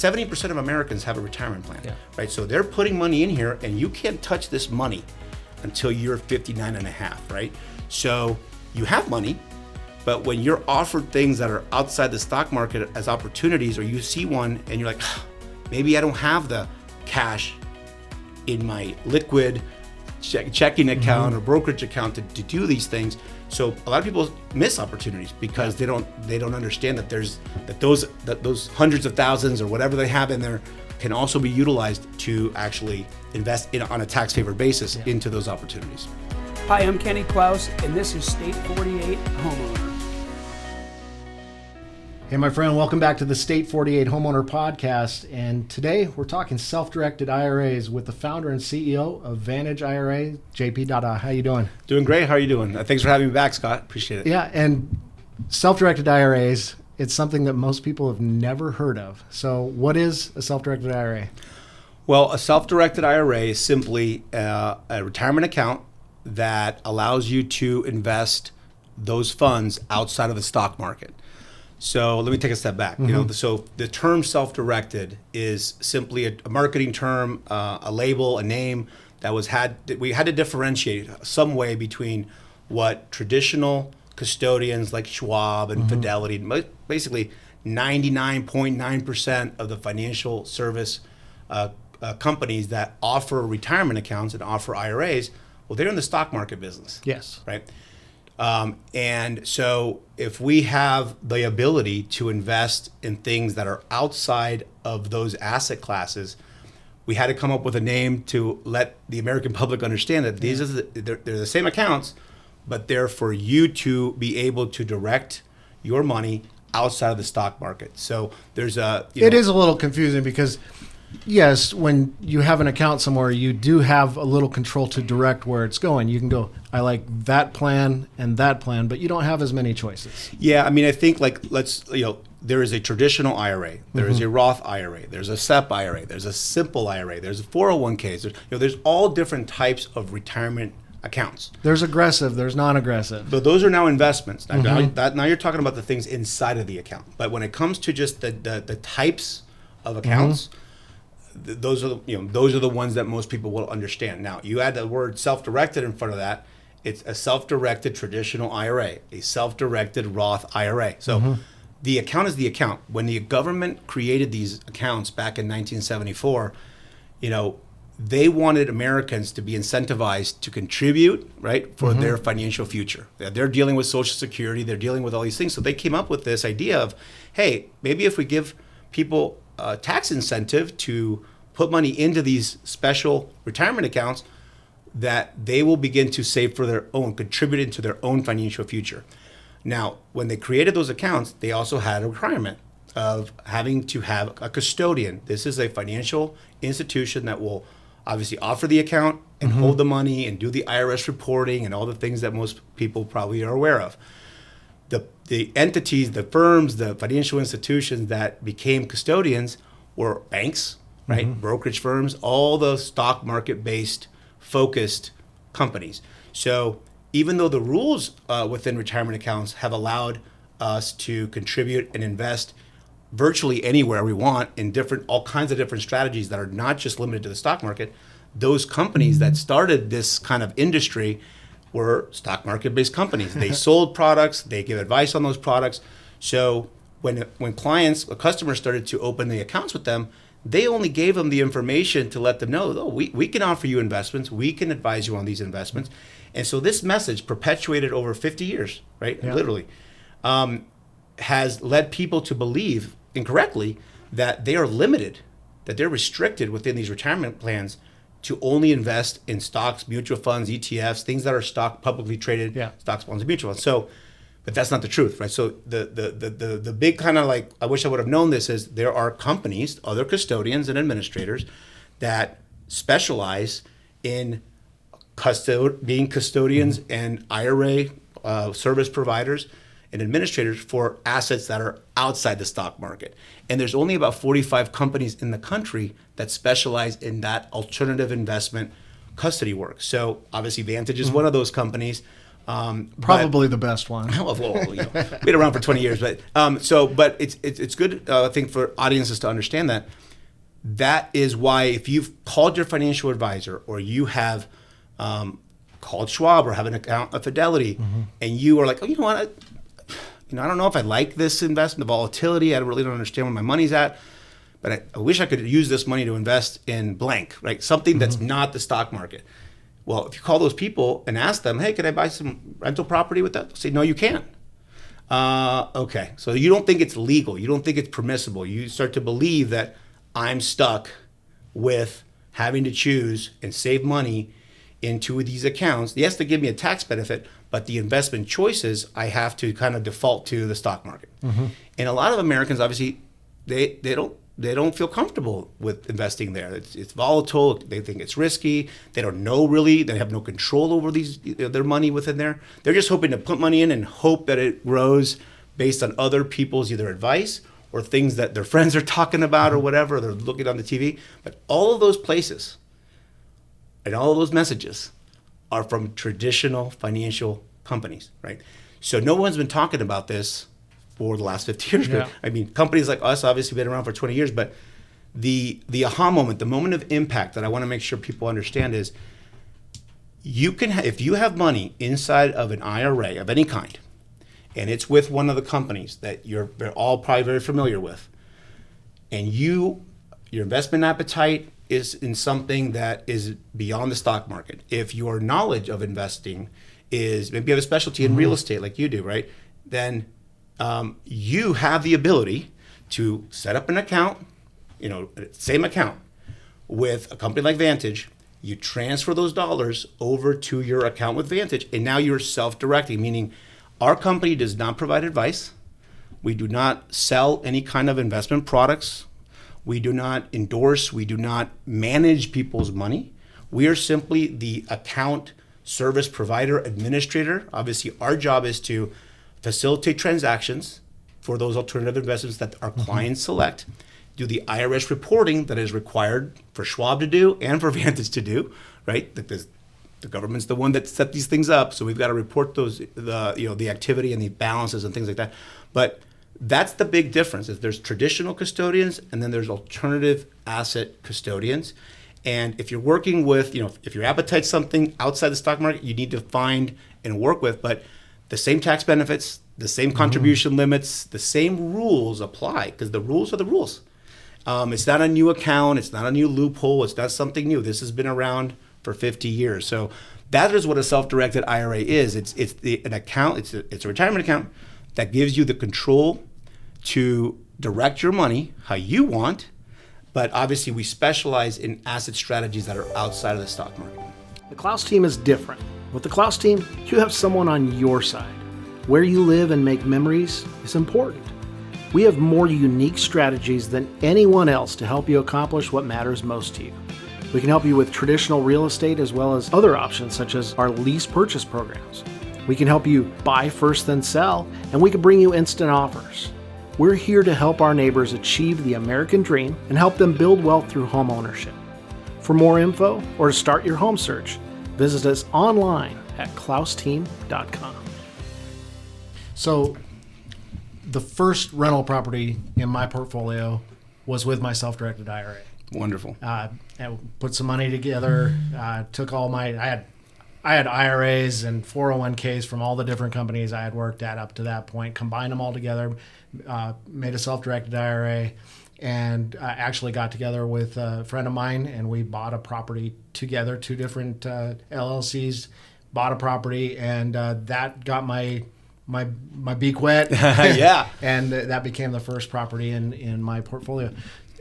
70% of Americans have a retirement plan, Yeah. right? So they're putting money in here and you can't touch this money until you're 59 and a half, right? So you have money, but when you're offered things that are outside the stock market as opportunities, or you see one and you're like, maybe I don't have the cash in my liquid checking account or brokerage account to do these things. So a lot of people miss opportunities because they don't understand that those hundreds of thousands or whatever they have in there can also be utilized to actually invest on a tax favored basis into those opportunities. Hi, I'm Kenny Klaus, and this is State 48 Homeowner. Hey, my friend, welcome back to the State 48 Homeowner Podcast. And today we're talking self-directed IRAs with the founder and CEO of Vantage IRA, JP Dahdah. How you doing? Doing great. How are you doing? Thanks for having me back, Scott. Appreciate it. Yeah, and self-directed IRAs, it's something that most people have never heard of. So what is a self-directed IRA? Well, a self-directed IRA is simply a retirement account that allows you to invest those funds outside of the stock market. So let me take a step back. So the term self-directed is simply a marketing term, a label, a name that we had to differentiate some way between what traditional custodians like Schwab and Fidelity, basically 99.9% of the financial service companies that offer retirement accounts and offer IRAs, well, they're in the stock market business. Yes. Right. And so if we have the ability to invest in things that are outside of those asset classes, we had to come up with a name to let the American public understand that these they're the same accounts, but they're for you to be able to direct your money outside of the stock market. So there's It is a little confusing because, yes, when you have an account somewhere, you do have a little control to direct where it's going. You can go, I like that plan and that plan, but you don't have as many choices. Yeah, I mean, I think there is a traditional IRA, there is a Roth IRA, there's a SEP IRA, there's a simple IRA, there's a 401ks. There's all different types of retirement accounts. There's aggressive, there's non-aggressive. But those are now investments. Now you're talking about the things inside of the account. But when it comes to just the types of accounts, those are the ones that most people will understand. Now, you add the word self-directed in front of that. It's a self-directed traditional IRA, a self-directed Roth IRA. So the account is the account. When the government created these accounts back in 1974, they wanted Americans to be incentivized to contribute, right, for their financial future. They're dealing with Social Security, they're dealing with all these things. So they came up with this idea of, hey, maybe if we give people a tax incentive to put money into these special retirement accounts, that they will begin to save for their own, contribute into their own financial future. Now, when they created those accounts, they also had a requirement of having to have a custodian. This is a financial institution that will obviously offer the account and hold the money and do the IRS reporting and all the things that most people probably are aware of. The entities, the firms, the financial institutions that became custodians were banks, right? Brokerage firms, all the stock market-based focused companies. So even though the rules within retirement accounts have allowed us to contribute and invest virtually anywhere we want in all kinds of different strategies that are not just limited to the stock market, those companies that started this kind of industry were stock market-based companies. They sold products, they give advice on those products. So when customers started to open the accounts with them, they only gave them the information to let them know, we can offer you investments, we can advise you on these investments. And so this message perpetuated over 50 years, right? Yeah. Literally, has led people to believe incorrectly that they are limited, that they're restricted within these retirement plans to only invest in stocks, mutual funds, ETFs, things that are publicly traded, stocks, bonds, and mutual funds. So, but that's not the truth, right? So the big kind of I wish I would have known this is there are companies, other custodians and administrators that specialize in being custodians and IRA service providers and administrators for assets that are outside the stock market. And there's only about 45 companies in the country that specialize in that alternative investment custody work. So obviously Vantage is one of those companies. Probably the best one. Well, we've been around for 20 years, but but it's good, I think, for audiences to understand that. That is why if you've called your financial advisor or you have called Schwab or have an account at Fidelity, and you are like, oh, you know what, I don't know if I like this investment, the volatility. I really don't understand where my money's at, but I wish I could use this money to invest in blank, right? Something that's not the stock market. Well, if you call those people and ask them, hey, can I buy some rental property with that? They'll say, no, you can't. Okay, so you don't think it's legal. You don't think it's permissible. You start to believe that I'm stuck with having to choose and save money into these accounts. Yes, they give me a tax benefit, but the investment choices, I have to kind of default to the stock market. And a lot of Americans, obviously, they don't feel comfortable with investing there. It's volatile. They think it's risky. They don't know really. They have no control over their money within there. They're just hoping to put money in and hope that it grows based on other people's either advice or things that their friends are talking about or whatever. They're looking on the TV. But all of those places and all of those messages are from traditional financial companies, right? So no one's been talking about this for the last 50 years. Yeah. I mean, companies like us obviously been around for 20 years, but the aha moment, the moment of impact that I want to make sure people understand is you can, if you have money inside of an IRA of any kind, and it's with one of the companies that they're all probably very familiar with, and your investment appetite is in something that is beyond the stock market. If your knowledge of investing is, maybe you have a specialty in real estate like you do, right? Then you have the ability to set up an account, same account with a company like Vantage. You transfer those dollars over to your account with Vantage, and now you're self-directing, meaning our company does not provide advice. We do not sell any kind of investment products. We do not endorse. We do not manage people's money. We are simply the account service provider, administrator. Obviously, our job is to facilitate transactions for those alternative investments that our clients select, do the IRS reporting that is required for Schwab to do and for Vantage to do, right? The government's the one that set these things up, so we've got to report the activity and the balances and things like that. But that's the big difference. Is there's traditional custodians and then there's alternative asset custodians. And if you're working with, if your appetite's something outside the stock market, you need to find and work with, but the same tax benefits, the same contribution limits, the same rules apply because the rules are the rules. It's not a new account. It's not a new loophole. It's not something new. This has been around for 50 years. So that is what a self-directed IRA is. It's an account. It's a retirement account that gives you the control to direct your money how you want. But obviously, we specialize in asset strategies that are outside of the stock market. The Klaus team is different. With the Klaus team, you have someone on your side. Where you live and make memories is important. We have more unique strategies than anyone else to help you accomplish what matters most to you. We can help you with traditional real estate as well as other options such as our lease purchase programs. We can help you buy first then sell, and we can bring you instant offers. We're here to help our neighbors achieve the American dream and help them build wealth through home ownership. For more info or to start your home search, visit us online at klausteam.com. So the first rental property in my portfolio was with my self-directed IRA. Wonderful. I put some money together, took all I had IRAs and 401ks from all the different companies I had worked at up to that point, combined them all together, made a self-directed IRA, and actually got together with a friend of mine, and we bought a property together, two different LLCs, bought a property, and that got my beak wet. Yeah. And that became the first property in my portfolio.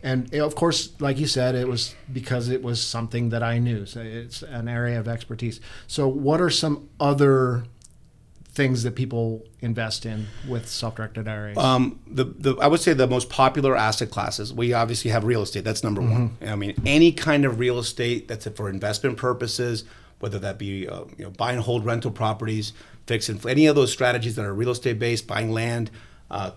And of course, like you said, it was because it was something that I knew. So it's an area of expertise. So what are some other things that people invest in with self-directed IRAs? I would say the most popular asset classes, we obviously have real estate. That's number one. I mean, any kind of real estate that's for investment purposes, whether that be buy and hold rental properties, fix and any of those strategies that are real estate based, buying land,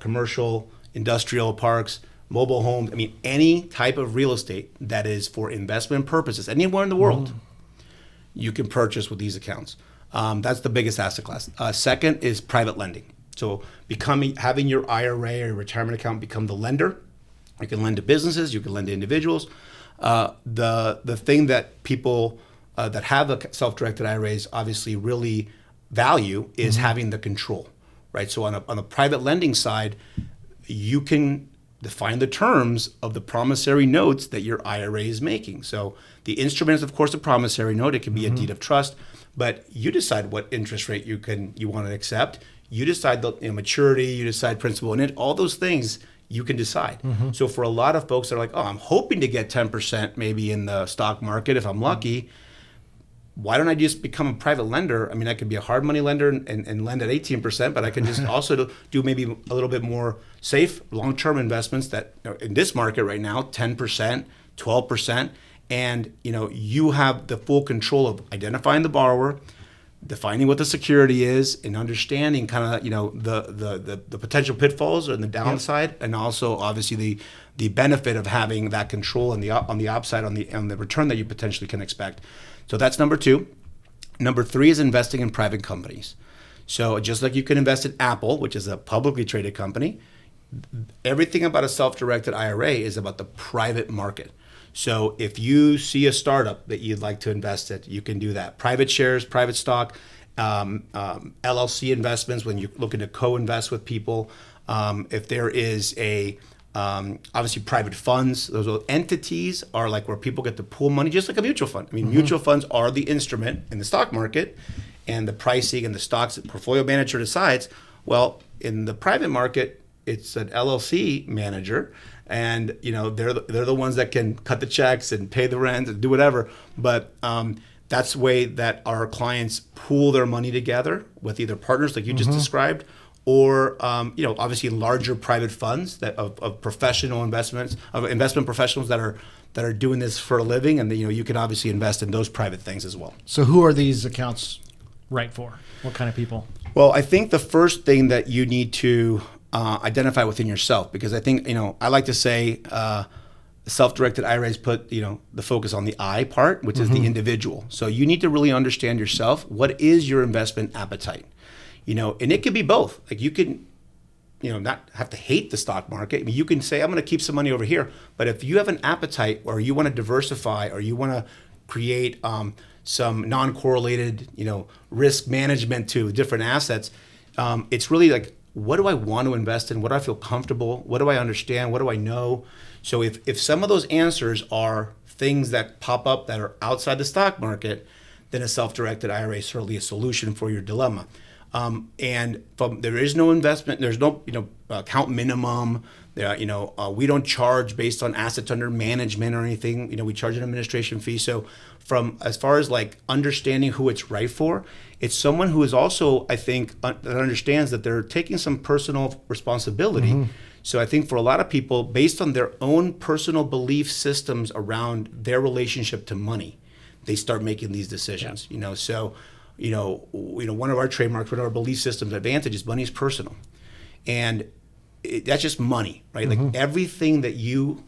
commercial, industrial parks, mobile homes. I mean, any type of real estate that is for investment purposes, anywhere in the world, you can purchase with these accounts. That's the biggest asset class. Second is private lending. So having your IRA or retirement account become the lender. You can lend to businesses, you can lend to individuals. The thing that people that have a self-directed IRAs obviously really value is having the control, right? So on a private lending side, you can define the terms of the promissory notes that your IRA is making. So the instrument is, of course, a promissory note. It can be a deed of trust, but you decide what interest rate you want to accept. You decide the maturity, you decide principal, and all those things you can decide. So for a lot of folks that are like, oh, I'm hoping to get 10% maybe in the stock market if I'm lucky. Why don't I just become a private lender? I mean, I could be a hard money lender and lend at 18%, but I can just also do maybe a little bit more safe long-term investments that in this market right now, 10%, 12%. And you have the full control of identifying the borrower, defining what the security is, and understanding kind of the potential pitfalls and the downside, and also obviously the benefit of having that control on the upside on the return that you potentially can expect. So that's number 2. Number 3 is investing in private companies. So just like you can invest in Apple, which is a publicly traded company, everything about a self-directed IRA is about the private market. So if you see a startup that you'd like to invest in, you can do that. Private shares, private stock, LLC investments when you're looking to co-invest with people. If there is obviously private funds, those entities are like where people get to pool money, just like a mutual fund. I mean, mutual funds are the instrument in the stock market, and the pricing and the stocks that portfolio manager decides. Well, in the private market, it's an LLC manager, and they're the ones that can cut the checks and pay the rent and do whatever. But that's the way that our clients pool their money together with either partners like you just described, or obviously larger private funds that of professional investment professionals that are doing this for a living, and you can obviously invest in those private things as well. So who are these accounts right for? What kind of people? Well, I think the first thing that you need to identify within yourself, because I think I like to say self-directed IRAs put the focus on the I part, which is the individual. So you need to really understand yourself. What is your investment appetite? And it could be both. Like you can, not have to hate the stock market. I mean, you can say, I'm going to keep some money over here. But if you have an appetite, or you want to diversify, or you want to create some non-correlated, risk management to different assets, it's really like, what do I want to invest in? What do I feel comfortable? What do I understand? What do I know? So if some of those answers are things that pop up that are outside the stock market, then a self-directed IRA is certainly a solution for your dilemma. And there is no investment, there's no account minimum. We don't charge based on assets under management or anything. We charge an administration fee. So from as far as like understanding who it's right for, it's someone who is also, I think, that understands that they're taking some personal responsibility. So I think for a lot of people, based on their own personal belief systems around their relationship to money, they start making these decisions. So one of our trademarks, one of our belief systems at Vantage is money is personal. And that's just money, right? Like everything that you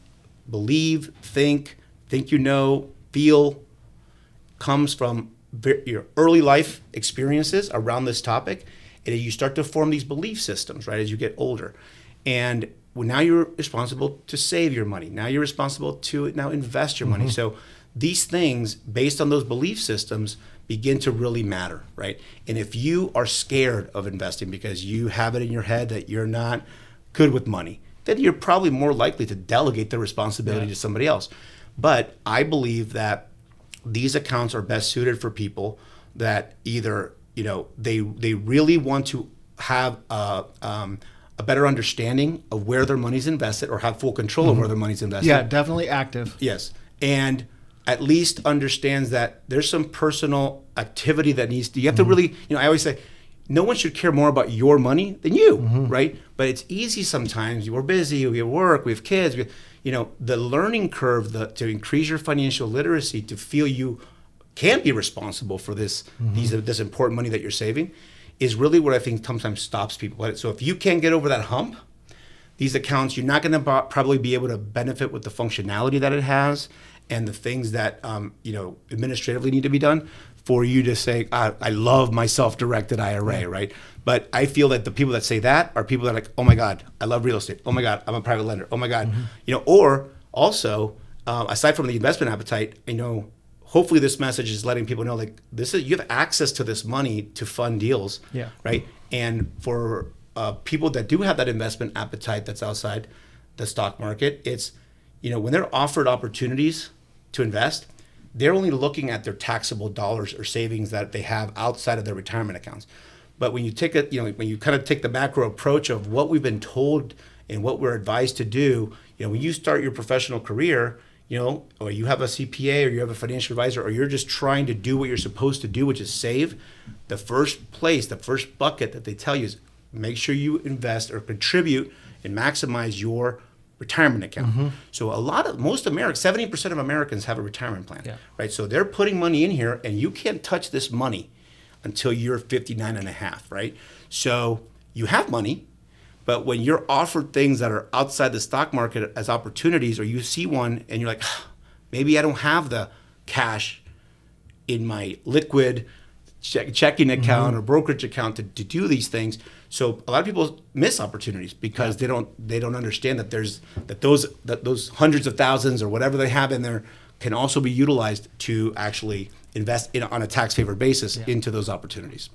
believe, think feel comes from your early life experiences around this topic. And you start to form these belief systems, right, as you get older. And now you're responsible to save your money. Now you're responsible to invest your money. So these things, based on those belief systems, begin to really matter, right? And if you are scared of investing because you have it in your head that you're not good with money, then you're probably more likely to delegate the responsibility to somebody else. But I believe that these accounts are best suited for people that either they really want to have a better understanding of where their money's invested, or have full control of where their money's invested. Yeah, definitely active. Yes, and at least understands that there's some personal activity that needs to, you have to really, I always say, no one should care more about your money than you, right? But it's easy sometimes. We're busy, we have work, we have kids. The learning curve to increase your financial literacy, to feel you can be responsible for this important money that you're saving, is really what I think sometimes stops people. So if you can't get over that hump, these accounts, you're not going to probably be able to benefit with the functionality that it has and the things that administratively need to be done for you to say, I love my self-directed IRA, right? But I feel that the people that say that are people that are like, oh my God, I love real estate. Oh my God, I'm a private lender. Oh my God, or also, aside from the investment appetite, hopefully this message is letting people know, like, you have access to this money to fund deals, right? And for people that do have that investment appetite that's outside the stock market, it's, when they're offered opportunities to invest, they're only looking at their taxable dollars or savings that they have outside of their retirement accounts. But when you take when you kind of take the macro approach of what we've been told and what we're advised to do, when you start your professional career, or you have a CPA or you have a financial advisor, or you're just trying to do what you're supposed to do, which is save, the first bucket that they tell you is make sure you invest or contribute and maximize your retirement account. So most Americans, 70% of Americans have a retirement plan, right? So they're putting money in here, and you can't touch this money until you're 59 and a half, right? So you have money, but when you're offered things that are outside the stock market as opportunities, or you see one and you're like, maybe I don't have the cash in my liquid checking account or brokerage account to do these things. So a lot of people miss opportunities because they don't understand that those hundreds of thousands or whatever they have in there can also be utilized to actually invest on a tax favored basis into those opportunities.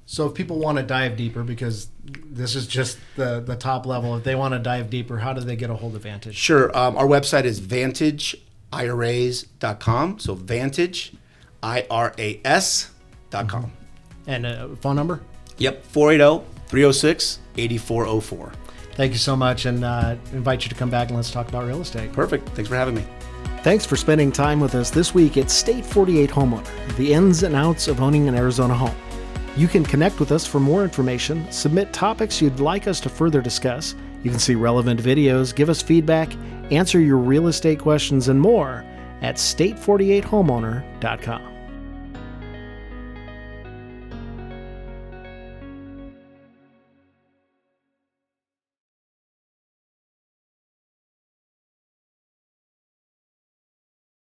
So if people want to dive deeper, because this is just the top level, if they want to dive deeper, how do they get a hold of Vantage? Sure. Our website is VantageIRAs.com. So Vantage, IRAS.com. And a phone number? Yep, 480-306-8404. Thank you so much, and invite you to come back and let's talk about real estate. Perfect. Thanks for having me. Thanks for spending time with us this week at State 48 Homeowner, the ins and outs of owning an Arizona home. You can connect with us for more information, submit topics you'd like us to further discuss. You can see relevant videos, give us feedback, answer your real estate questions, and more at state48homeowner.com.